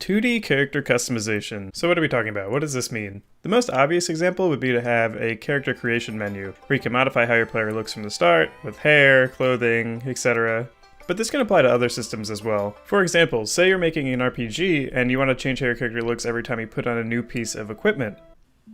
2D character customization. So what are we talking about? What does this mean? The most obvious example would be to have a character creation menu, where you can modify how your player looks from the start, with hair, clothing, etc. But this can apply to other systems as well. For example, say you're making an RPG and you want to change how your character looks every time you put on a new piece of equipment.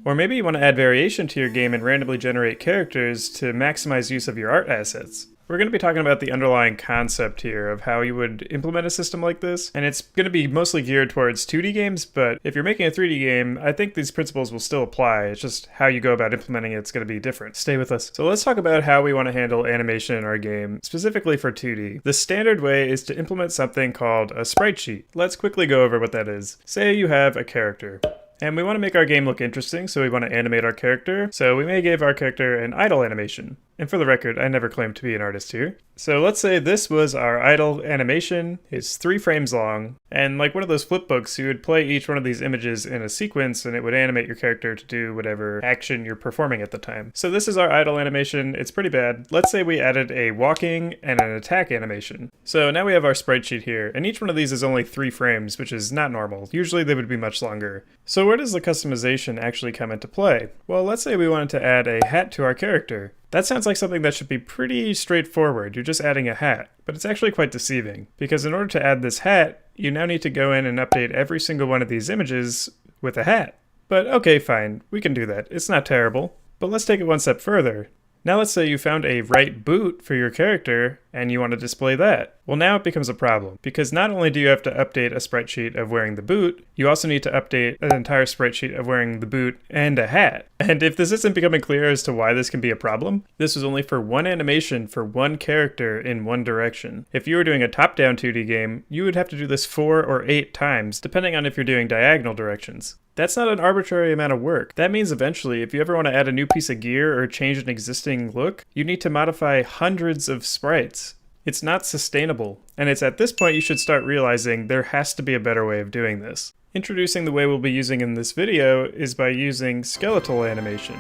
Or maybe you want to add variation to your game and randomly generate characters to maximize use of your art assets. We're going to be talking about the underlying concept here of how you would implement a system like this, and it's going to be mostly geared towards 2D games, but if you're making a 3D game, I think these principles will still apply. It's just how you go about implementing it's going to be different. Stay with us. So let's talk about how we want to handle animation in our game, specifically for 2D. The standard way is to implement something called a sprite sheet. Let's quickly go over what that is. Say you have a character. And we want to make our game look interesting, so we want to animate our character. So we may give our character an idle animation. And for the record, I never claimed to be an artist here. So let's say this was our idle animation. It's 3 frames long. And like one of those flip books, you would play each one of these images in a sequence and it would animate your character to do whatever action you're performing at the time. So this is our idle animation. It's pretty bad. Let's say we added a walking and an attack animation. So now we have our sprite sheet here. And each one of these is only 3 frames, which is not normal. Usually they would be much longer. So where does the customization actually come into play? Well, let's say we wanted to add a hat to our character. That sounds like something that should be pretty straightforward. You're just adding a hat, but it's actually quite deceiving, because in order to add this hat, you now need to go in and update every single one of these images with a hat. But okay, fine, we can do that. It's not terrible. But let's take it one step further. Now let's say you found a right boot for your character and you want to display that. Well, now it becomes a problem, because not only do you have to update a sprite sheet of wearing the boot, you also need to update an entire sprite sheet of wearing the boot and a hat. And if this isn't becoming clear as to why this can be a problem, this was only for one animation for one character in one direction. If you were doing a top-down 2D game, you would have to do this 4 or 8 times, depending on if you're doing diagonal directions. That's not an arbitrary amount of work. That means eventually, if you ever want to add a new piece of gear or change an existing look, you need to modify hundreds of sprites. It's not sustainable, and it's at this point you should start realizing there has to be a better way of doing this. Introducing the way we'll be using in this video is by using skeletal animation.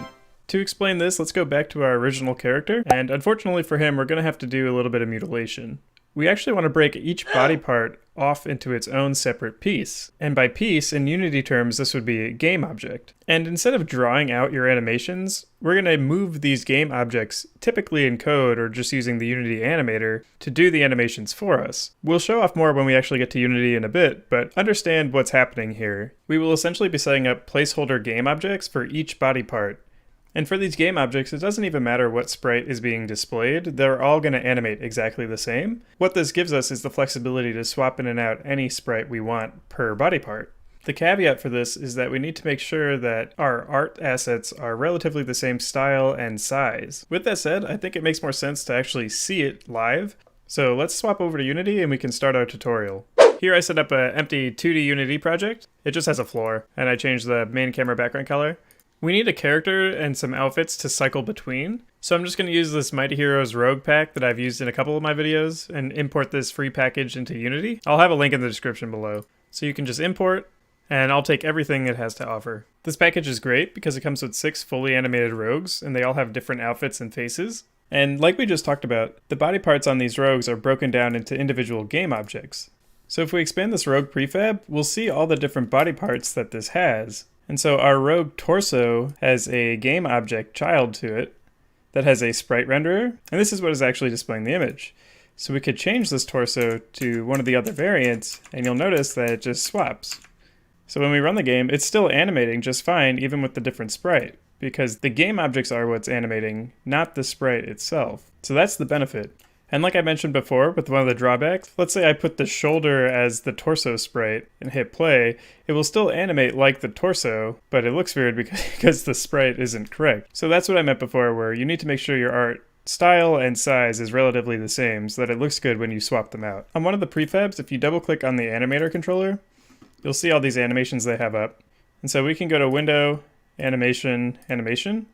To explain this, let's go back to our original character, and unfortunately for him, we're going to have to do a little bit of mutilation. We actually want to break each body part off into its own separate piece. And by piece, in Unity terms, this would be a game object. And instead of drawing out your animations, we're going to move these game objects, typically in code or just using the Unity animator, to do the animations for us. We'll show off more when we actually get to Unity in a bit, but understand what's happening here. We will essentially be setting up placeholder game objects for each body part. And for these game objects, it doesn't even matter what sprite is being displayed, they're all going to animate exactly the same. What this gives us is the flexibility to swap in and out any sprite we want per body part. The caveat for this is that we need to make sure that our art assets are relatively the same style and size. With that said, I think it makes more sense to actually see it live. So let's swap over to Unity and we can start our tutorial. Here I set up an empty 2D Unity project. It just has a floor, and I changed the main camera background color. We need a character and some outfits to cycle between. So I'm just going to use this Mighty Heroes Rogue pack that I've used in a couple of my videos and import this free package into Unity. I'll have a link in the description below. So you can just import, and I'll take everything it has to offer. This package is great because it comes with 6 fully animated rogues, and they all have different outfits and faces. And like we just talked about, the body parts on these rogues are broken down into individual game objects. So if we expand this rogue prefab, we'll see all the different body parts that this has. And so our rogue torso has a game object child to it that has a sprite renderer, and this is what is actually displaying the image. So we could change this torso to one of the other variants, and you'll notice that it just swaps. So when we run the game, it's still animating just fine, even with the different sprite, because the game objects are what's animating, not the sprite itself. So that's the benefit. And like I mentioned before with one of the drawbacks, let's say I put the shoulder as the torso sprite and hit play, it will still animate like the torso, but it looks weird because the sprite isn't correct. So that's what I meant before, where you need to make sure your art style and size is relatively the same so that it looks good when you swap them out. On one of the prefabs, if you double click on the animator controller, you'll see all these animations they have up. And so we can go to Window, Animation, Animation,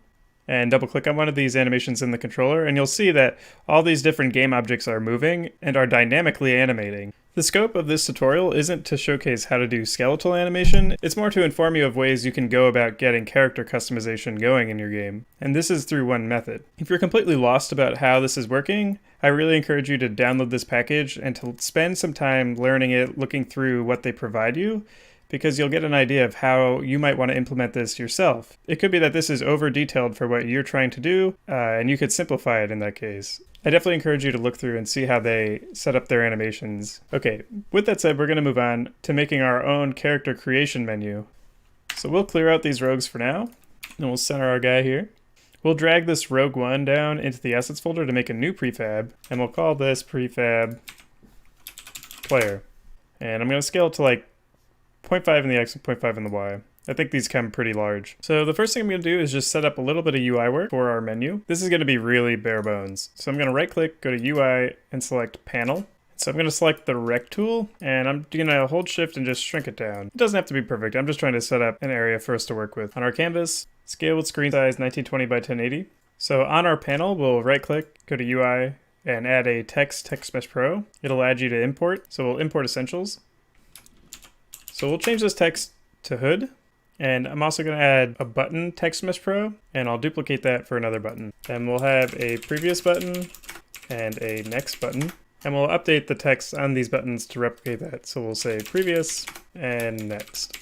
and double click on one of these animations in the controller, and you'll see that all these different game objects are moving and are dynamically animating. The scope of this tutorial isn't to showcase how to do skeletal animation, it's more to inform you of ways you can go about getting character customization going in your game. And this is through one method. If you're completely lost about how this is working, I really encourage you to download this package and to spend some time learning it, looking through what they provide you, because you'll get an idea of how you might want to implement this yourself. It could be that this is over detailed for what you're trying to do, and you could simplify it in that case. I definitely encourage you to look through and see how they set up their animations. Okay, with that said, we're going to move on to making our own character creation menu. So we'll clear out these rogues for now, and we'll center our guy here. We'll drag this rogue 1 down into the assets folder to make a new prefab, and we'll call this prefab player. And I'm going to scale it to like 0.5 in the X and 0.5 in the Y. I think these come pretty large. So the first thing I'm going to do is just set up a little bit of UI work for our menu. This is going to be really bare bones. So I'm going to right click, go to UI and select panel. So I'm going to select the rect tool and I'm going to hold shift and just shrink it down. It doesn't have to be perfect. I'm just trying to set up an area for us to work with. On our canvas, scale with screen size 1920 by 1080. So on our panel, we'll right click, go to UI and add a text mesh pro. It'll add you to import. So we'll import essentials. So we'll change this text to hood. And I'm also going to add a button text mesh pro, and I'll duplicate that for another button. Then we'll have a previous button and a next button, and we'll update the text on these buttons to replicate that. So we'll say previous and next.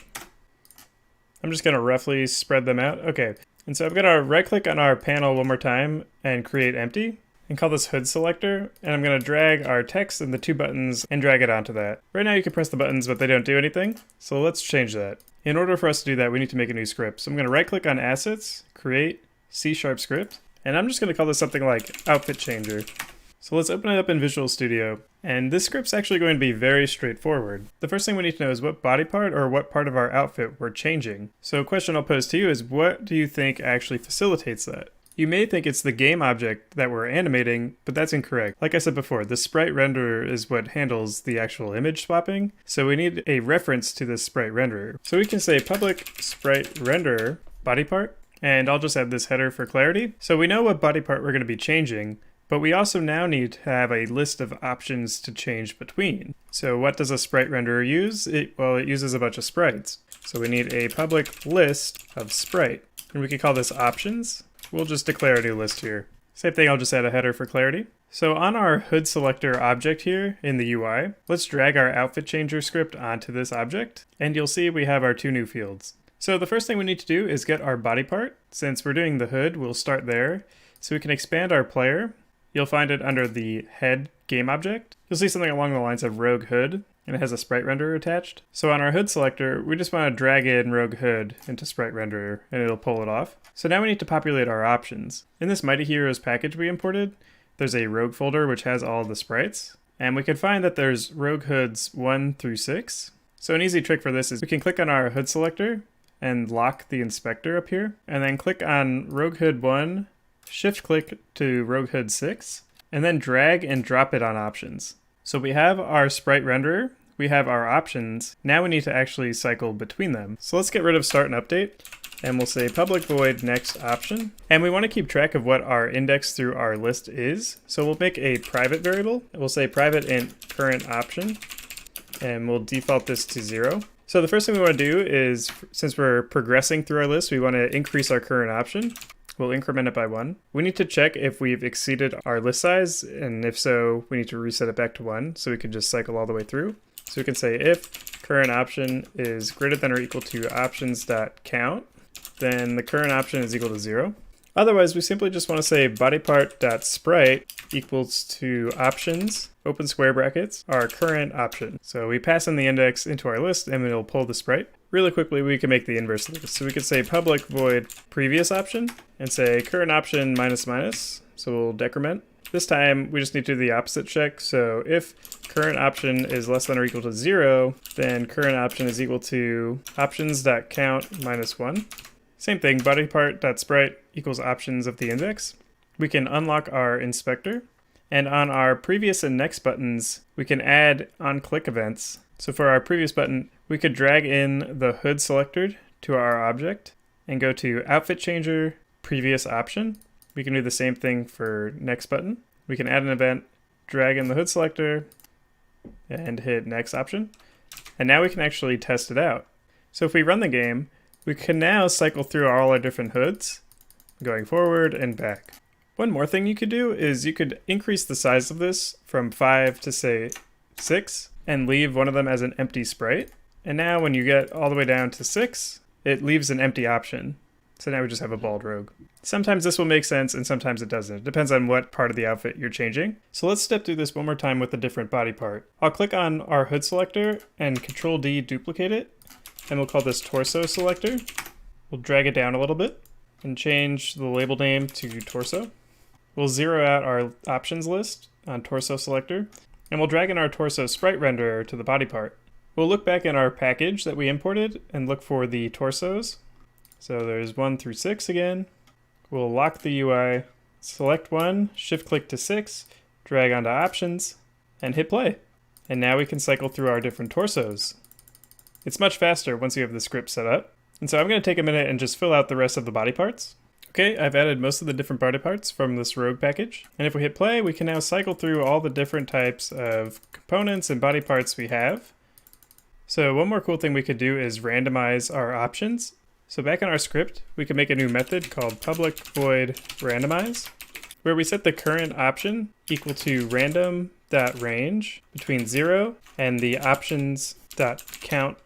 I'm just going to roughly spread them out. Okay, and so I'm going to right click on our panel one more time and create empty, and call this hood selector, and I'm going to drag our text and the 2 buttons and drag it onto that. Right now you can press the buttons, but they don't do anything, so let's change that. In order for us to do that, we need to make a new script. So I'm going to right click on assets, create C# script, and I'm just going to call this something like outfit changer. So let's open it up in Visual Studio, and this script's actually going to be very straightforward. The first thing we need to know is what body part or what part of our outfit we're changing. So a question I'll pose to you is, what do you think actually facilitates that? You may think it's the game object that we're animating, but that's incorrect. Like I said before, the sprite renderer is what handles the actual image swapping, so we need a reference to this sprite renderer. So we can say public sprite renderer body part, and I'll just add this header for clarity. So we know what body part we're going to be changing, but we also now need to have a list of options to change between. So what does a sprite renderer use? It uses a bunch of sprites. So we need a public list of sprite, and we can call this options. We'll just declare a new list here. Same thing, I'll just add a header for clarity. So on our hood selector object here in the UI, let's drag our outfit changer script onto this object, and you'll see we have our 2 new fields. So the first thing we need to do is get our body part. Since we're doing the hood, we'll start there. So we can expand our player. You'll find it under the head game object. You'll see something along the lines of rogue hood, and it has a sprite renderer attached. So on our hood selector, we just want to drag in rogue hood into sprite renderer, and it'll pull it off. So now we need to populate our options. In this Mighty Heroes package we imported, there's a rogue folder which has all of the sprites, and we can find that there's rogue hoods 1 through 6. So an easy trick for this is we can click on our hood selector and lock the inspector up here, and then click on rogue hood 1, shift click to rogue hood 6, and then drag and drop it on options. So we have our sprite renderer, we have our options, now we need to actually cycle between them. So let's get rid of start and update, and we'll say public void next option. And we want to keep track of what our index through our list is. So we'll make a private variable. We'll say private int current option, and we'll default this to 0. So the first thing we want to do is, since we're progressing through our list, we want to increase our current option. We'll increment it by 1. We need to check if we've exceeded our list size, and if so, we need to reset it back to 1, so we can just cycle all the way through. So we can say if current option is greater than or equal to options.count, then the current option is equal to 0. Otherwise, we simply just want to say bodyPart.sprite equals to options, open square brackets, our current option. So we pass in the index into our list and it'll pull the sprite. Really quickly, we can make the inverse of this. So we could say public void previous option and say current option minus minus. So we'll decrement. This time, we just need to do the opposite check. So if current option is less than or equal to 0, then current option is equal to options.count minus 1. Same thing, bodyPart.sprite equals options of the index. We can unlock our inspector. And on our previous and next buttons, we can add on-click events. So for our previous button, we could drag in the hood selector to our object and go to outfit changer, previous option. We can do the same thing for next button. We can add an event, drag in the hood selector, and hit next option. And now we can actually test it out. So if we run the game, we can now cycle through all our different hoods, going forward and back. One more thing you could do is you could increase the size of this from 5 to say 6 and leave one of them as an empty sprite. And now when you get all the way down to 6, it leaves an empty option. So now we just have a bald rogue. Sometimes this will make sense and sometimes it doesn't. It depends on what part of the outfit you're changing. So let's step through this one more time with a different body part. I'll click on our hood selector and Control D duplicate it. And we'll call this torso selector. We'll drag it down a little bit and change the label name to torso. We'll zero out our options list on torso selector. And we'll drag in our torso sprite renderer to the body part. We'll look back in our package that we imported and look for the torsos. So there's 1 through 6 again. We'll lock the UI, select one, shift click to 6, drag onto options, and hit play. And now we can cycle through our different torsos. It's much faster once you have the script set up. And so I'm going to take a minute and just fill out the rest of the body parts. Okay, I've added most of the different body parts from this rogue package. And if we hit play, we can now cycle through all the different types of components and body parts we have. So one more cool thing we could do is randomize our options. So back in our script, we can make a new method called public void randomize, where we set the current option equal to random.range between 0 and the options.count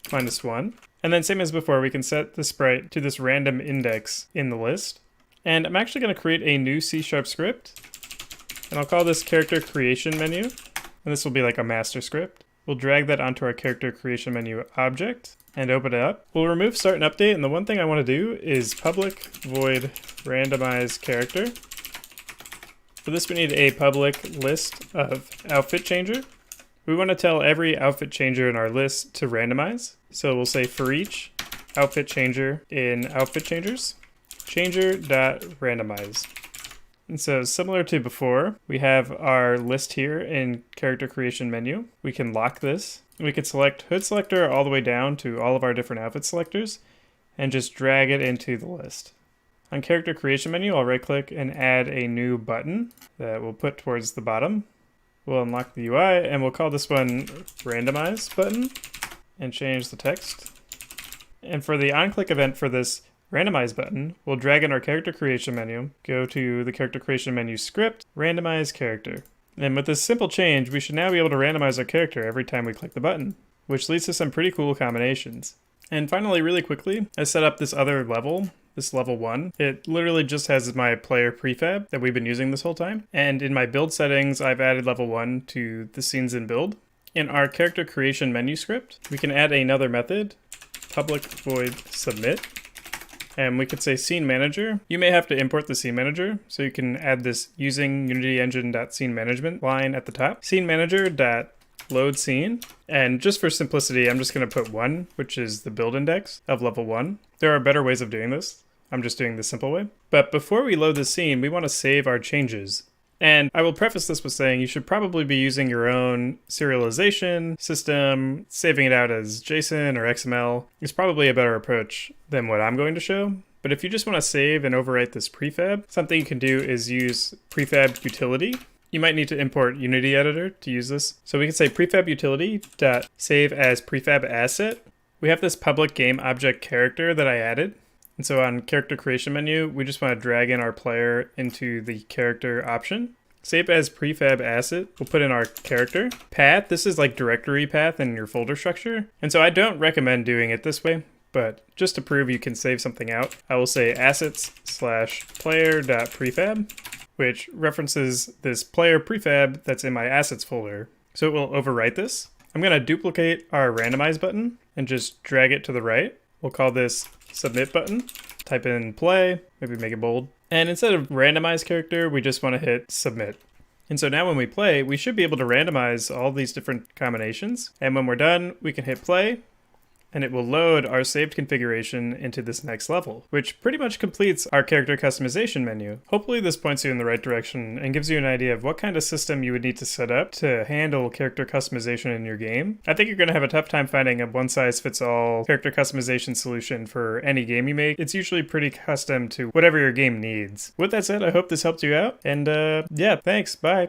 -1. And then same as before, we can set the sprite to this random index in the list. And I'm actually going to create a new C# script, and I'll call this character creation menu. And this will be like a master script. We'll drag that onto our character creation menu object and open it up. We'll remove start and update, and the one thing I want to do is public void randomize character. For this we need a public list of outfit changer. We want to tell every outfit changer in our list to randomize. So we'll say for each outfit changer in outfit changers, changer.randomize. And so similar to before, we have our list here in character creation menu. We can lock this. We could select hood selector all the way down to all of our different outfit selectors and just drag it into the list. On character creation menu, I'll right click and add a new button that we'll put towards the bottom. We'll unlock the UI and we'll call this one randomize button and change the text. And for the on-click event for this randomize button, we'll drag in our character creation menu, go to the character creation menu script, randomize character. And with this simple change, we should now be able to randomize our character every time we click the button, which leads to some pretty cool combinations. And finally, really quickly, I set up this other level, this level 1. It literally just has my player prefab that we've been using this whole time. And in my build settings, I've added level 1 to the scenes in build. In our character creation menu script, we can add another method, public void submit. And we could say scene manager. You may have to import the scene manager, so you can add this using Unity Engine.scene management line at the top. Scene manager.load scene. And just for simplicity, I'm just going to put 1, which is the build index of level 1. There are better ways of doing this. I'm just doing the simple way. But before we load the scene, we want to save our changes. And I will preface this with saying you should probably be using your own serialization system. Saving it out as JSON or XML is probably a better approach than what I'm going to show. But if you just want to save and overwrite this prefab, something you can do is use prefab utility. You might need to import Unity editor to use this. So we can say prefab utility.save as prefab asset. We have this public game object character that I added. And so on character creation menu, we just want to drag in our player into the character option. Save as prefab asset, we'll put in our character. Path, this is like directory path in your folder structure. And so I don't recommend doing it this way, but just to prove you can save something out, I will say assets/player.prefab, which references this player prefab that's in my assets folder. So it will overwrite this. I'm going to duplicate our randomize button and just drag it to the right. We'll call this submit button, type in play, maybe make it bold. And instead of randomize character, we just want to hit submit. And so now when we play, we should be able to randomize all these different combinations. And when we're done, we can hit play, and it will load our saved configuration into this next level, which pretty much completes our character customization menu. Hopefully this points you in the right direction and gives you an idea of what kind of system you would need to set up to handle character customization in your game. I think you're going to have a tough time finding a one-size-fits-all character customization solution for any game you make. It's usually pretty custom to whatever your game needs. With that said, I hope this helped you out, and yeah, thanks, bye.